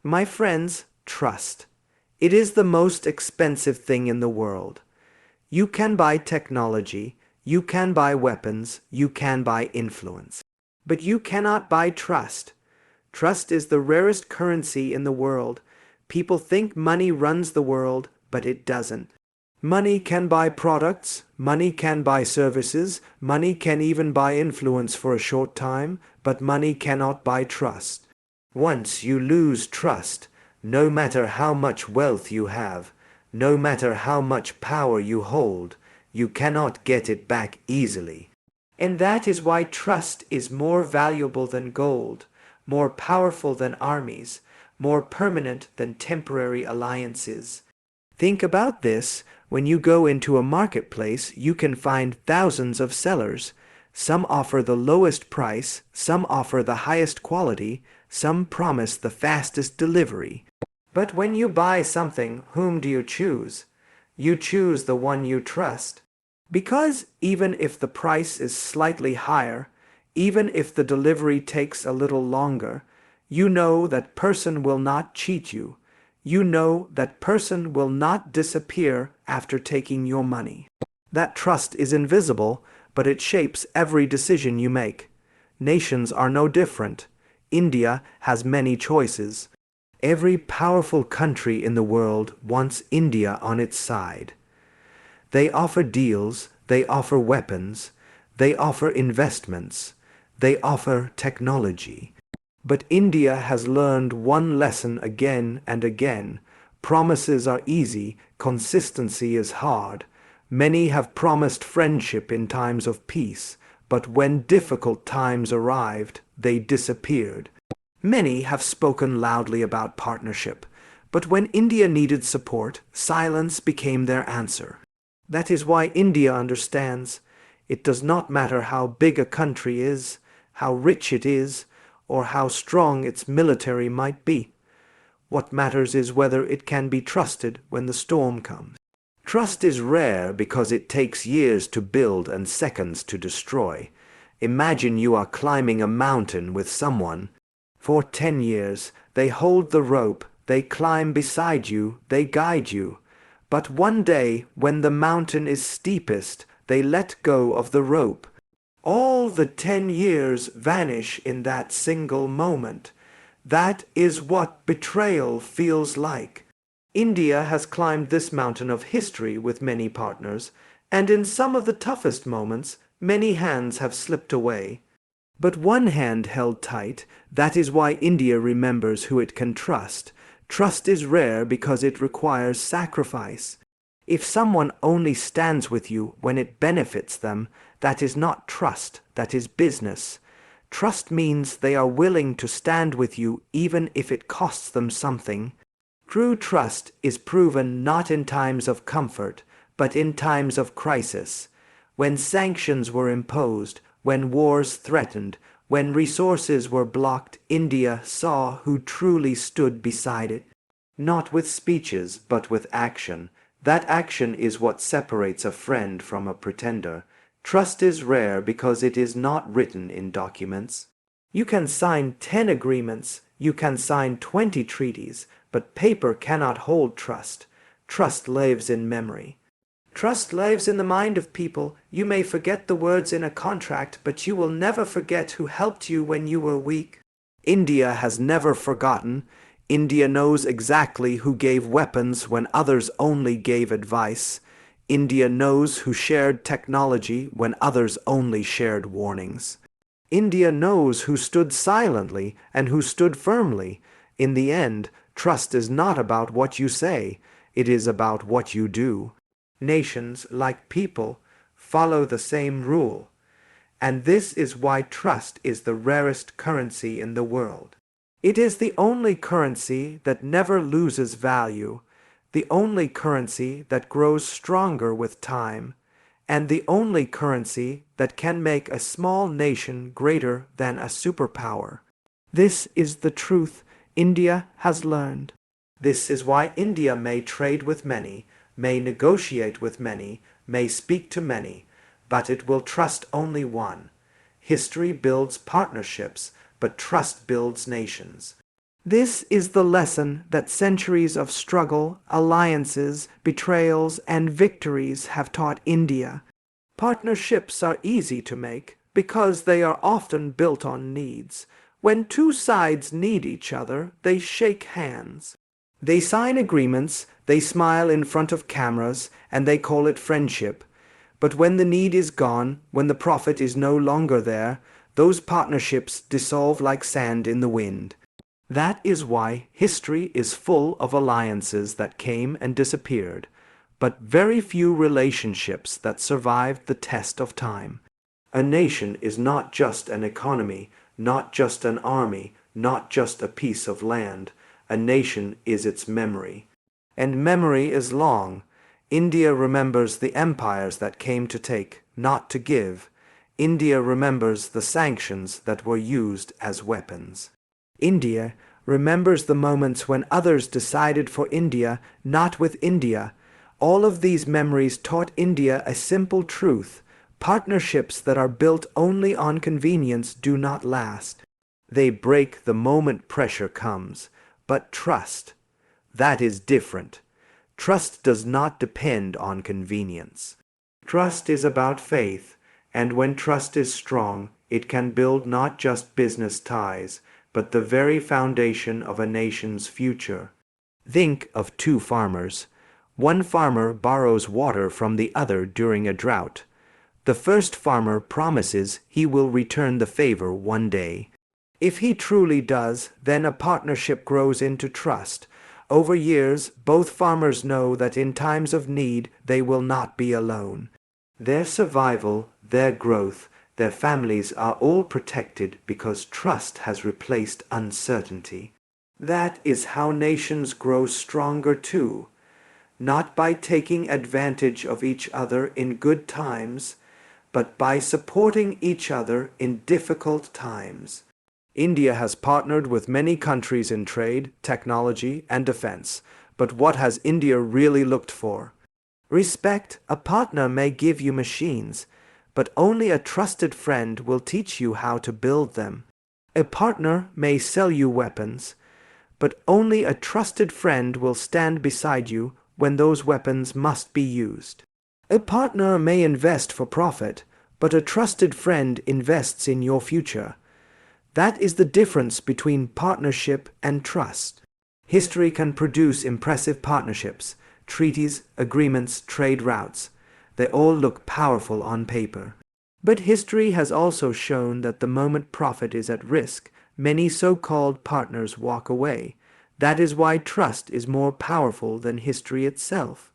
My friends, trust. It is the most expensive thing in the world. You can buy technology, you can buy weapons, you can buy influence. But you cannot buy trust. Trust is the rarest currency in the world. People think money runs the world, but it doesn't. Money can buy products, money can buy services, money can even buy influence for a short time, but money cannot buy trust. Once you lose trust, no matter how much wealth you have, no matter how much power you hold, you cannot get it back easily. And that is why trust is more valuable than gold, more powerful than armies, more permanent than temporary alliances. Think about this. When you go into a marketplace, you can find thousands of sellers. Some offer the lowest price, some offer the highest quality, some promise the fastest delivery. But when you buy something, whom do you choose? You choose the one you trust. Because even if the price is slightly higher, even if the delivery takes a little longer, you know that person will not cheat you. You know that person will not disappear after taking your money. That trust is invisible, but it shapes every decision you make. Nations are no different. India has many choices. Every powerful country in the world wants India on its side. They offer deals, they offer weapons, they offer investments, they offer technology. But India has learned one lesson again and again. Promises are easy, consistency is hard. Many have promised friendship in times of peace, but when difficult times arrived, they disappeared. Many have spoken loudly about partnership, but when India needed support, silence became their answer. That is why India understands. It does not matter how big a country is, how rich it is, or how strong its military might be. What matters is whether it can be trusted when the storm comes. Trust is rare because it takes years to build and seconds to destroy. Imagine you are climbing a mountain with someone. For 10 years, they hold the rope, they climb beside you, they guide you. But one day, when the mountain is steepest, they let go of the rope. All the 10 years vanish in that single moment. That is what betrayal feels like. India has climbed this mountain of history with many partners, and in some of the toughest moments, many hands have slipped away. But one hand held tight. That is why India remembers who it can trust. Trust is rare because it requires sacrifice. If someone only stands with you when it benefits them, that is not trust, that is business. Trust means they are willing to stand with you even if it costs them something. True trust is proven not in times of comfort, but in times of crisis. When sanctions were imposed, when wars threatened, when resources were blocked, India saw who truly stood beside it. Not with speeches, but with action. That action is what separates a friend from a pretender. Trust is rare because it is not written in documents. You can sign 10 agreements, you can sign 20 treaties, but paper cannot hold trust. Trust lives in memory. Trust lives in the mind of people. You may forget the words in a contract, but you will never forget who helped you when you were weak. India has never forgotten. India knows exactly who gave weapons when others only gave advice. India knows who shared technology when others only shared warnings. India knows who stood silently and who stood firmly. In the end, trust is not about what you say, it is about what you do. Nations, like people, follow the same rule. And this is why trust is the rarest currency in the world. It is the only currency that never loses value, the only currency that grows stronger with time, and the only currency that can make a small nation greater than a superpower. This is the truth India has learned. This is why India may trade with many, may negotiate with many, may speak to many, but it will trust only one. History builds partnerships, but trust builds nations. This is the lesson that centuries of struggle, alliances, betrayals, and victories have taught India. Partnerships are easy to make because they are often built on needs. When two sides need each other, they shake hands. They sign agreements, they smile in front of cameras, and they call it friendship. But when the need is gone, when the profit is no longer there, those partnerships dissolve like sand in the wind. That is why history is full of alliances that came and disappeared, but very few relationships that survived the test of time. A nation is not just an economy, not just an army, not just a piece of land. A nation is its memory. And memory is long. India remembers the empires that came to take, not to give. India remembers the sanctions that were used as weapons. India remembers the moments when others decided for India, not with India. All of these memories taught India a simple truth. Partnerships that are built only on convenience do not last. They break the moment pressure comes. But trust, that is different. Trust does not depend on convenience. Trust is about faith, and when trust is strong, it can build not just business ties, but the very foundation of a nation's future. Think of two farmers. One farmer borrows water from the other during a drought. The first farmer promises he will return the favor one day. If he truly does, then a partnership grows into trust. Over years, both farmers know that in times of need, they will not be alone. Their survival, their growth, their families are all protected because trust has replaced uncertainty. That is how nations grow stronger too. Not by taking advantage of each other in good times, but by supporting each other in difficult times. India has partnered with many countries in trade, technology, and defense. But what has India really looked for? Respect. A partner may give you machines, but only a trusted friend will teach you how to build them. A partner may sell you weapons, but only a trusted friend will stand beside you when those weapons must be used. A partner may invest for profit, but a trusted friend invests in your future. That is the difference between partnership and trust. History can produce impressive partnerships, treaties, agreements, trade routes. They all look powerful on paper. But history has also shown that the moment profit is at risk, many so-called partners walk away. That is why trust is more powerful than history itself.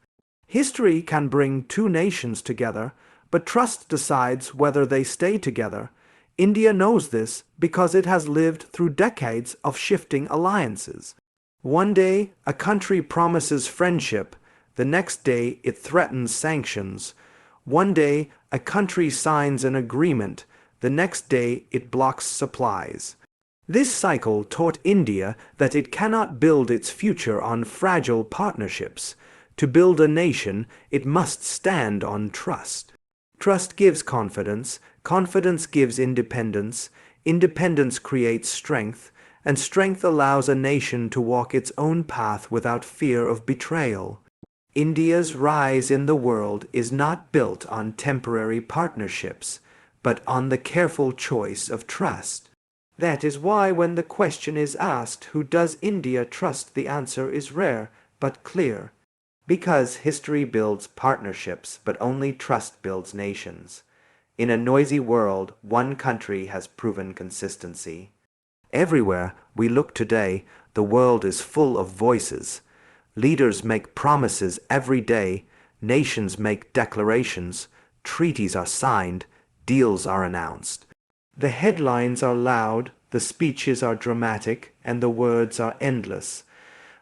History can bring two nations together, but trust decides whether they stay together. India knows this because it has lived through decades of shifting alliances. One day, a country promises friendship. The next day, it threatens sanctions. One day, a country signs an agreement. The next day, it blocks supplies. This cycle taught India that it cannot build its future on fragile partnerships. To build a nation, it must stand on trust. Trust gives confidence, confidence gives independence, independence creates strength, and strength allows a nation to walk its own path without fear of betrayal. India's rise in the world is not built on temporary partnerships, but on the careful choice of trust. That is why when the question is asked, who does India trust, the answer is rare but clear. Because history builds partnerships, but only trust builds nations. In a noisy world, one country has proven consistency. Everywhere we look today, the world is full of voices. Leaders make promises every day, nations make declarations, treaties are signed, deals are announced. The headlines are loud, the speeches are dramatic, and the words are endless.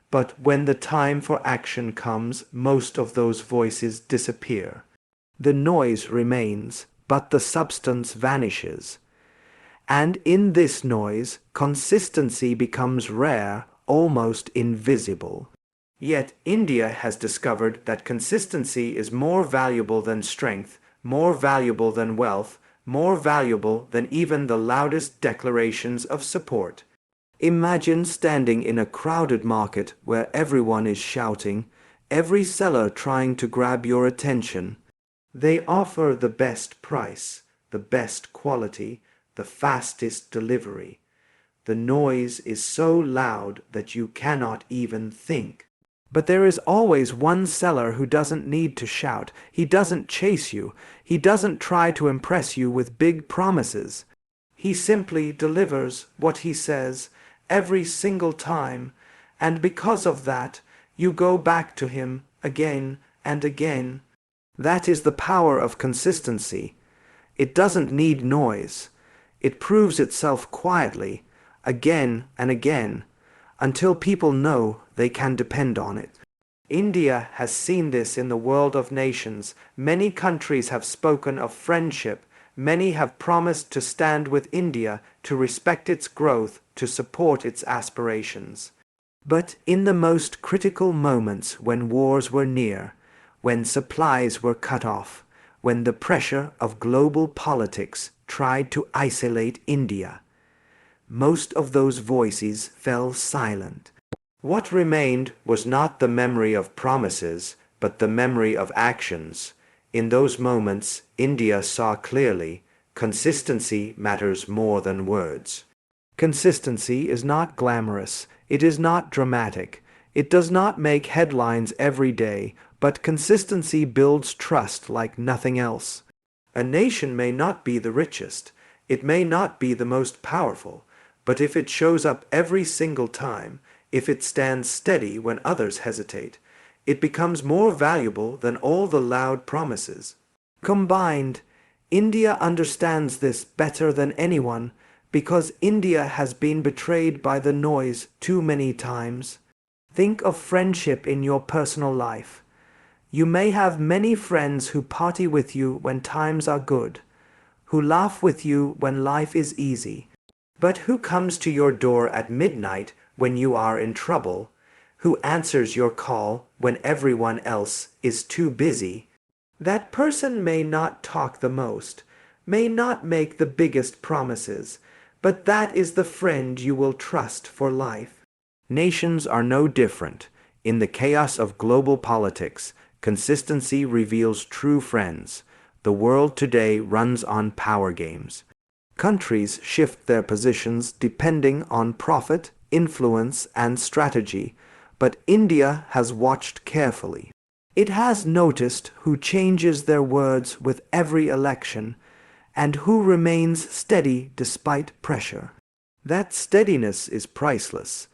But when the time for action comes, most of those voices disappear. The noise remains, but the substance vanishes. And in this noise, consistency becomes rare, almost invisible. Yet India has discovered that consistency is more valuable than strength, more valuable than wealth, more valuable than even the loudest declarations of support. Imagine standing in a crowded market where everyone is shouting, every seller trying to grab your attention. They offer the best price, the best quality, the fastest delivery. The noise is so loud that you cannot even think. But there is always one seller who doesn't need to shout. He doesn't chase you. He doesn't try to impress you with big promises. He simply delivers what he says every single time, and because of that, you go back to him again and again. That is the power of consistency. It doesn't need noise. It proves itself quietly, again and again, until people know they can depend on it. India has seen this in the world of nations. Many countries have spoken of friendship. Many have promised to stand with India, to respect its growth, to support its aspirations. But in the most critical moments, when wars were near, when supplies were cut off, when the pressure of global politics tried to isolate India, most of those voices fell silent. What remained was not the memory of promises, but the memory of actions. In those moments, India saw clearly, consistency matters more than words. Consistency is not glamorous, it is not dramatic, it does not make headlines every day, but consistency builds trust like nothing else. A nation may not be the richest, it may not be the most powerful, but if it shows up every single time, if it stands steady when others hesitate, it becomes more valuable than all the loud promises. Combined, India understands this better than anyone because India has been betrayed by the noise too many times. Think of friendship in your personal life. You may have many friends who party with you when times are good, who laugh with you when life is easy, but who comes to your door at midnight when you are in trouble, who answers your call when everyone else is too busy. That person may not talk the most, may not make the biggest promises, but that is the friend you will trust for life. Nations are no different. In the chaos of global politics, consistency reveals true friends. The world today runs on power games. Countries shift their positions depending on profit, influence, and strategy, but India has watched carefully. It has noticed who changes their words with every election and who remains steady despite pressure. That steadiness is priceless.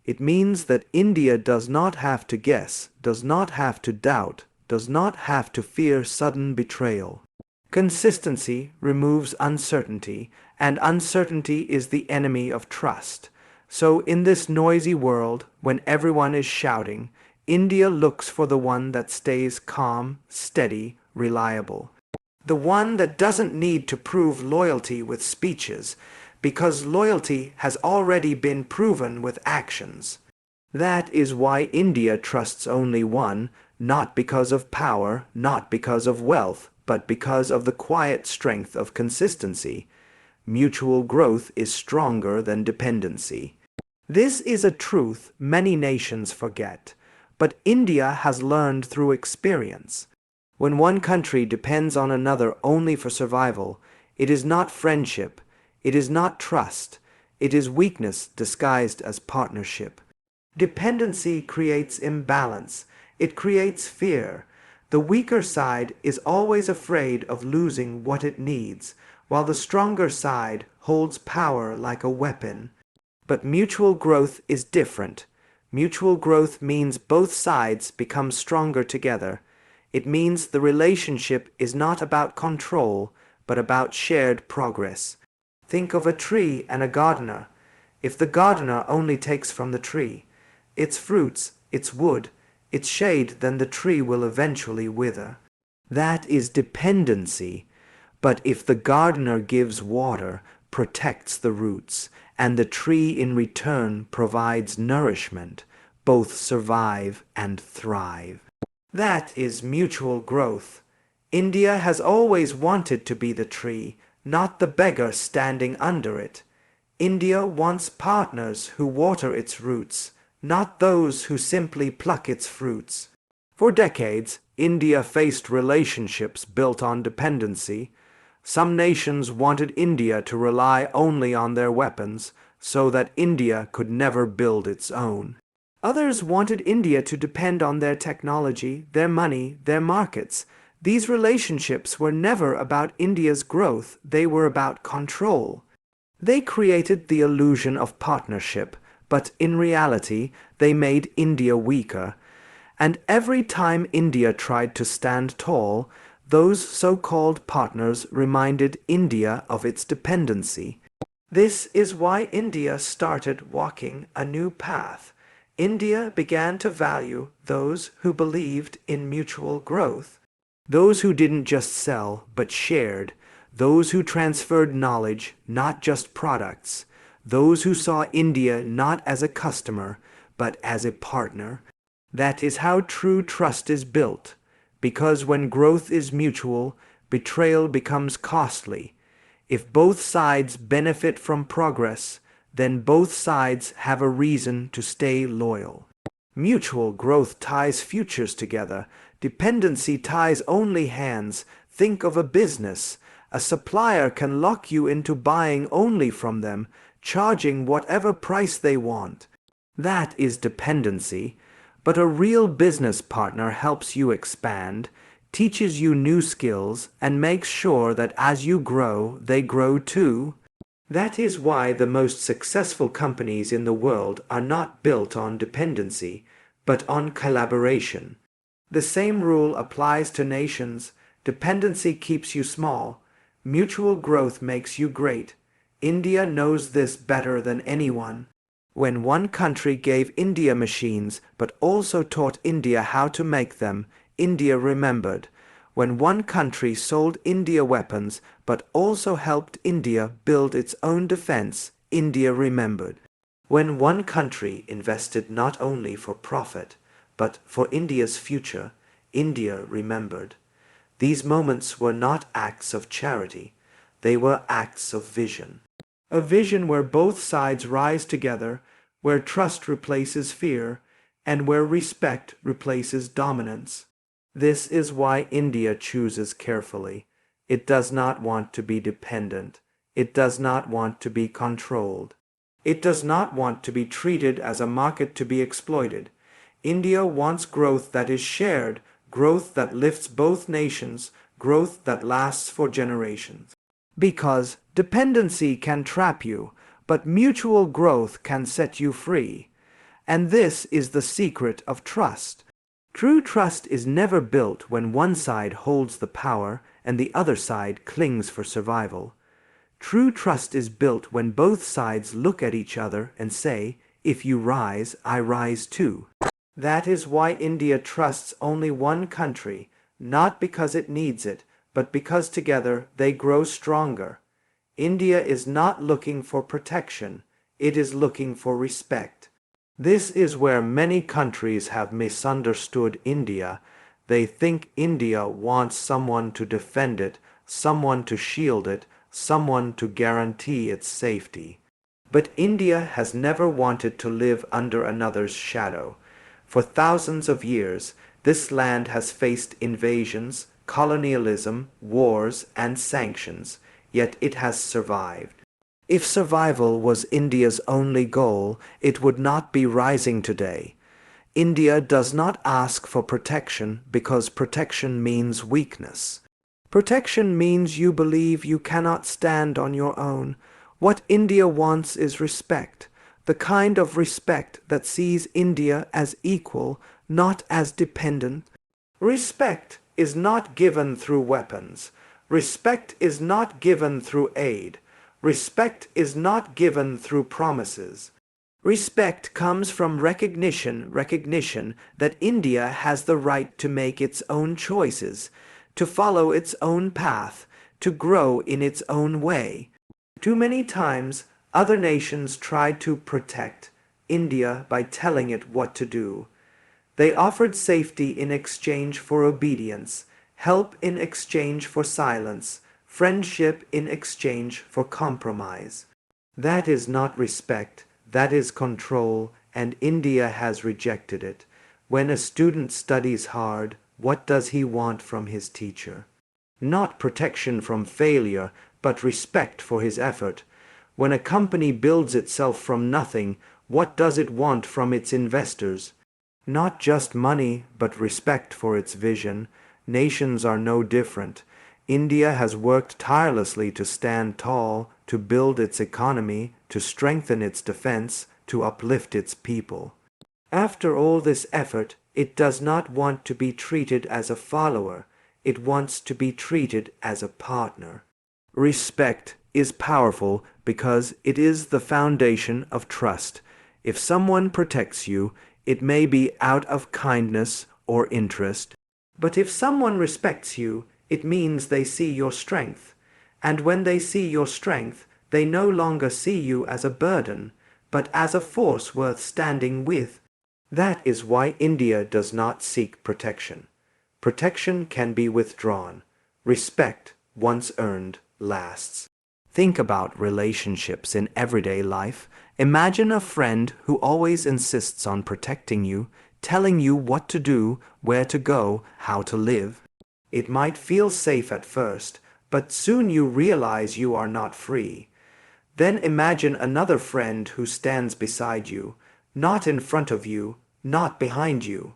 It means that India does not have to guess, does not have to doubt, does not have to fear sudden betrayal. Consistency removes uncertainty, and uncertainty is the enemy of trust. So in this noisy world, when everyone is shouting, India looks for the one that stays calm, steady, reliable. The one that doesn't need to prove loyalty with speeches, because loyalty has already been proven with actions. That is why India trusts only one, not because of power, not because of wealth, but because of the quiet strength of consistency. Mutual growth is stronger than dependency. This is a truth many nations forget, but India has learned through experience. When one country depends on another only for survival, it is not friendship, it is not trust, it is weakness disguised as partnership. Dependency creates imbalance, it creates fear. The weaker side is always afraid of losing what it needs, while the stronger side holds power like a weapon. But mutual growth is different. Mutual growth means both sides become stronger together. It means the relationship is not about control, but about shared progress. Think of a tree and a gardener. If the gardener only takes from the tree, its fruits, its wood, its shade, then the tree will eventually wither. That is dependency. But if the gardener gives water, protects the roots, and the tree in return provides nourishment, both survive and thrive. That is mutual growth. India has always wanted to be the tree, not the beggar standing under it. India wants partners who water its roots, not those who simply pluck its fruits. For decades, India faced relationships built on dependency. Some nations wanted India to rely only on their weapons, so that India could never build its own. Others wanted India to depend on their technology, their money, their markets. These relationships were never about India's growth, they were about control. They created the illusion of partnership, but in reality, they made India weaker. And every time India tried to stand tall, those so-called partners reminded India of its dependency. This is why India started walking a new path. India began to value those who believed in mutual growth, those who didn't just sell but shared, those who transferred knowledge, not just products, those who saw India not as a customer but as a partner. That is how true trust is built, because when growth is mutual, betrayal becomes costly. If both sides benefit from progress, then both sides have a reason to stay loyal. Mutual growth ties futures together. Dependency ties only hands. Think of a business. A supplier can lock you into buying only from them, charging whatever price they want. That is dependency. But a real business partner helps you expand, teaches you new skills, and makes sure that as you grow, they grow too. That is why the most successful companies in the world are not built on dependency, but on collaboration. The same rule applies to nations. Dependency keeps you small. Mutual growth makes you great. India knows this better than anyone. When one country gave India machines but also taught India how to make them, India remembered. When one country sold India weapons but also helped India build its own defense, India remembered. When one country invested not only for profit but for India's future, India remembered. These moments were not acts of charity, they were acts of vision. A vision where both sides rise together, where trust replaces fear, and where respect replaces dominance. This is why India chooses carefully. It does not want to be dependent. It does not want to be controlled. It does not want to be treated as a market to be exploited. India wants growth that is shared, growth that lifts both nations, growth that lasts for generations. Because dependency can trap you, but mutual growth can set you free. And this is the secret of trust. True trust is never built when one side holds the power and the other side clings for survival. True trust is built when both sides look at each other and say, "If you rise, I rise too." That is why India trusts only one country, not because it needs it, but because together they grow stronger. India is not looking for protection, it is looking for respect. This is where many countries have misunderstood India. They think India wants someone to defend it, someone to shield it, someone to guarantee its safety. But India has never wanted to live under another's shadow. For thousands of years, this land has faced invasions, colonialism, wars, and sanctions, yet it has survived. If survival was India's only goal, it would not be rising today. India does not ask for protection because protection means weakness. Protection means you believe you cannot stand on your own. What India wants is respect, the kind of respect that sees India as equal, not as dependent. Respect is not given through weapons. Respect is not given through aid. Respect is not given through promises. Respect comes from recognition that India has the right to make its own choices, to follow its own path, to grow in its own way. Too many times, other nations tried to protect India by telling it what to do. They offered safety in exchange for obedience, help in exchange for silence, friendship in exchange for compromise. That is not respect, that is control, and India has rejected it. When a student studies hard, what does he want from his teacher? Not protection from failure, but respect for his effort. When a company builds itself from nothing, what does it want from its investors? Not just money, but respect for its vision. Nations are no different. India has worked tirelessly to stand tall, to build its economy, to strengthen its defense, to uplift its people. After all this effort, it does not want to be treated as a follower. It wants to be treated as a partner. Respect is powerful because it is the foundation of trust. If someone protects you, it may be out of kindness or interest. But if someone respects you, it means they see your strength. And when they see your strength, they no longer see you as a burden, but as a force worth standing with. That is why India does not seek protection. Protection can be withdrawn. Respect, once earned, lasts. Think about relationships in everyday life. Imagine a friend who always insists on protecting you, telling you what to do, where to go, how to live. It might feel safe at first, but soon you realize you are not free. Then imagine another friend who stands beside you, not in front of you, not behind you.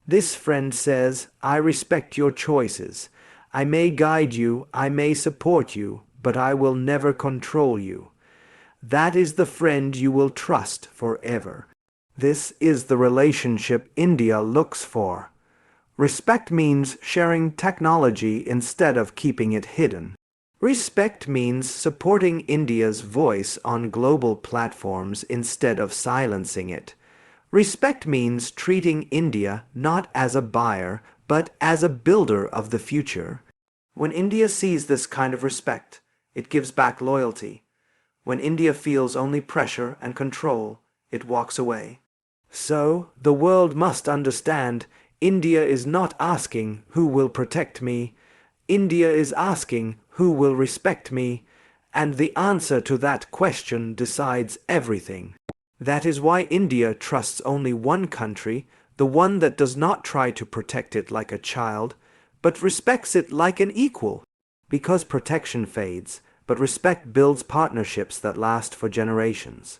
This friend says, "I respect your choices. I may guide you, I may support you, but I will never control you." That is the friend you will trust forever. This is the relationship India looks for. Respect means sharing technology instead of keeping it hidden. Respect means supporting India's voice on global platforms instead of silencing it. Respect means treating India not as a buyer, but as a builder of the future. When India sees this kind of respect, it gives back loyalty. When India feels only pressure and control, it walks away. So, the world must understand, India is not asking who will protect me. India is asking who will respect me, and the answer to that question decides everything. That is why India trusts only one country, the one that does not try to protect it like a child, but respects it like an equal. Because protection fades, but respect builds partnerships that last for generations.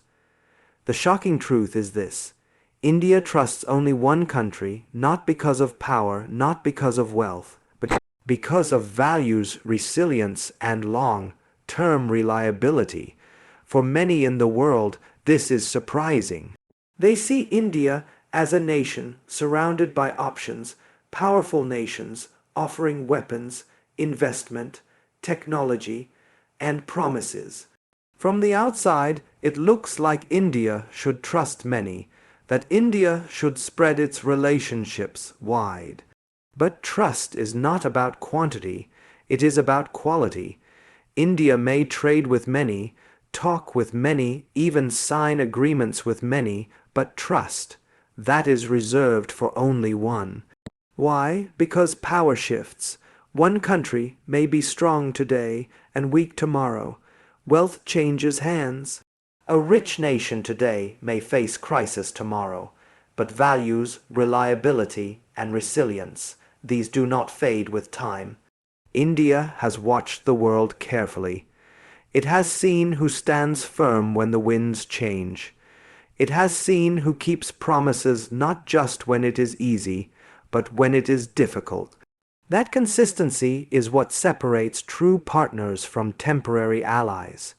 The shocking truth is this: India trusts only one country, not because of power, not because of wealth, but because of values, resilience, and long-term reliability. For many in the world, this is surprising. They see India as a nation surrounded by options, powerful nations offering weapons, investment, technology, and promises. From the outside, it looks like India should trust many, that India should spread its relationships wide. But trust is not about quantity, it is about quality. India may trade with many, talk with many, even sign agreements with many, but trust, that is reserved for only one. Why? Because power shifts. One country may be strong today and weak tomorrow. Wealth changes hands. A rich nation today may face crisis tomorrow, but values, reliability, and resilience, these do not fade with time. India has watched the world carefully. It has seen who stands firm when the winds change. It has seen who keeps promises not just when it is easy, but when it is difficult. That consistency is what separates true partners from temporary allies.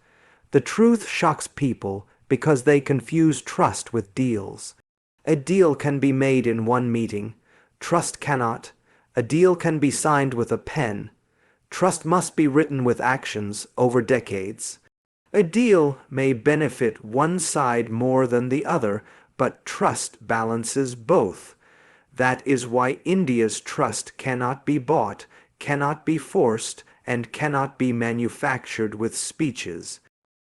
The truth shocks people because they confuse trust with deals. A deal can be made in one meeting. Trust cannot. A deal can be signed with a pen. Trust must be written with actions over decades. A deal may benefit one side more than the other, but trust balances both. That is why India's trust cannot be bought, cannot be forced, and cannot be manufactured with speeches.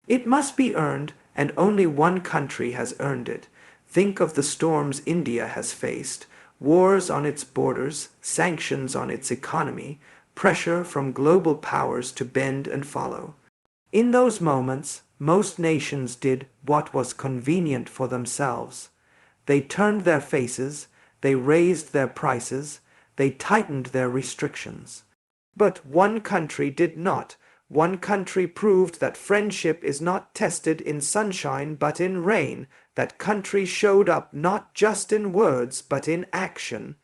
It must be earned, and only one country has earned it. Think of the storms India has faced: wars on its borders, sanctions on its economy, pressure from global powers to bend and follow. In those moments, Most nations did what was convenient for themselves. They turned their faces, they raised their prices, they tightened their restrictions. But one country did not. One country proved that friendship is not tested in sunshine but in rain. That country showed up not just in words but in action.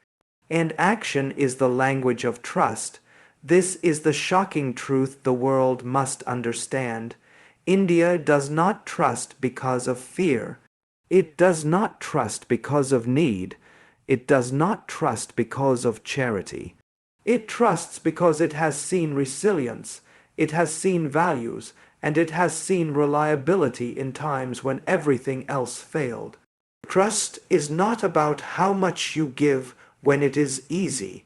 And action is the language of trust. This is the shocking truth the world must understand. India does not trust because of fear. It does not trust because of need. It does not trust because of charity. It trusts because it has seen resilience, it has seen values, and it has seen reliability in times when everything else failed. Trust is not about how much you give when it is easy.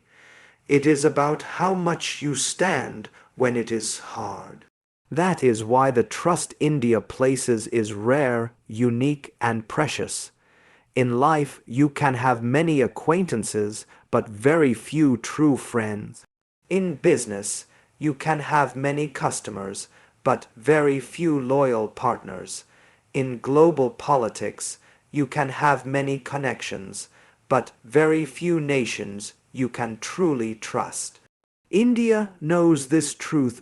It is about how much you stand when it is hard. That is why the trust India places is rare, unique, and precious. In life, you can have many acquaintances, but very few true friends. In business, you can have many customers, but very few loyal partners. In global politics, you can have many connections, but very few nations you can truly trust. India knows this truth